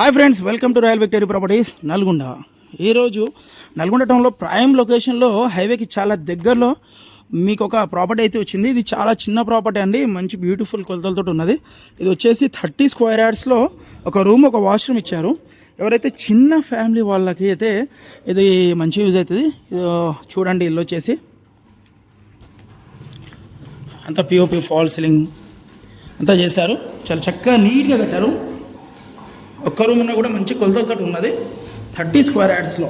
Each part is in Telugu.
Hi friends, welcome to royal victory properties Nalgonda. ఈరోజు నల్గొండ టౌన్లో ప్రైమ్ లొకేషన్లో హైవేకి చాలా దగ్గరలో మీకు ఒక ప్రాపర్టీ అయితే వచ్చింది. ఇది చాలా చిన్న ప్రాపర్టీ అండి, మంచి బ్యూటిఫుల్ కొలతలతో ఉన్నది. ఇది వచ్చేసి 30 స్క్వేర్ యార్డ్స్లో ఒక రూమ్, ఒక వాష్రూమ్ ఇచ్చారు. ఎవరైతే చిన్న ఫ్యామిలీ వాళ్ళకి అయితే ఇది మంచి యూజ్ అవుతుంది. చూడండి, ఇల్లు వచ్చేసి అంతా పిఓపి ఫాల్ సీలింగ్ అంతా చేశారు. చాలా చక్కగా నీట్గా కట్టారు. ఒక్క రూమ్ ఉన్న కూడా మంచి కొలతలతో ఉన్నది. 30 స్క్వేర్ యార్డ్స్లో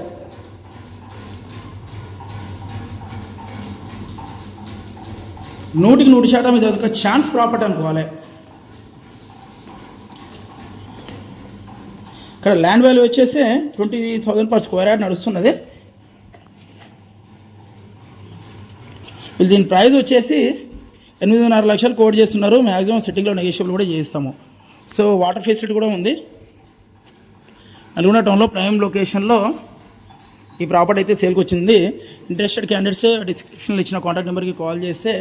నూటికి 100% ఇది ఒక ఛాన్స్ ప్రాపర్టీ అనుకోవాలి. ఇక్కడ ల్యాండ్ వాల్యూ వచ్చేసి 20,000 పర్ స్క్వేర్ యార్డ్ నడుస్తున్నది. దీని ప్రైస్ వచ్చేసి 8.5 లక్షలు కోట్ చేస్తున్నారు. మ్యాక్సిమం సిట్టింగ్లో నెగోషియబుల్ కూడా చేస్తాము. సో వాటర్ ఫెసిలిటీ కూడా ఉంది. నల్గొండ టౌన్లో ప్రైమ్ లొకేషన్లో ఈ ప్రాపర్టీ అయితే సేల్కి వచ్చింది. ఇంట్రెస్టెడ్ క్యాండిడేట్స్ డిస్క్రిప్షన్లో ఇచ్చిన కాంటాక్ట్ నెంబర్కి కాల్ చేస్తే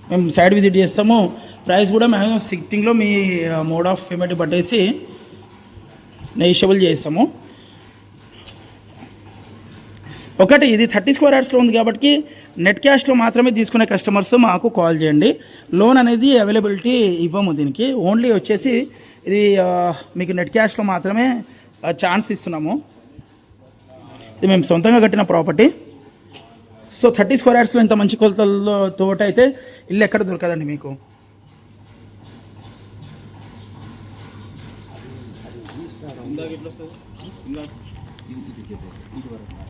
మేము సైడ్ విజిట్ చేస్తాము. ప్రైస్ కూడా మ్యాక్సిమం సిట్టింగ్లో మీ మోడ్ ఆఫ్ పేమెంట్ పట్టేసి నెగోషియబుల్ చేస్తాము. ఒకటి, ఇది 30 స్క్వేర్ యార్డ్స్లో ఉంది కాబట్టి నెట్ క్యాష్లో మాత్రమే తీసుకునే కస్టమర్స్ మాకు కాల్ చేయండి. లోన్ అనేది అవైలబిలిటీ ఇవ్వము దీనికి. ఓన్లీ వచ్చేసి ఇది మీకు నెట్ క్యాష్లో మాత్రమే ఛాన్స్ ఇస్తున్నాము. ఇది మేము సొంతంగా కట్టిన ప్రాపర్టీ. సో 30 స్క్వేర్ యార్డ్స్లో ఇంత మంచి కొలతలతో తోట అయితే ఇల్లు ఎక్కడ దొరకదండి మీకు.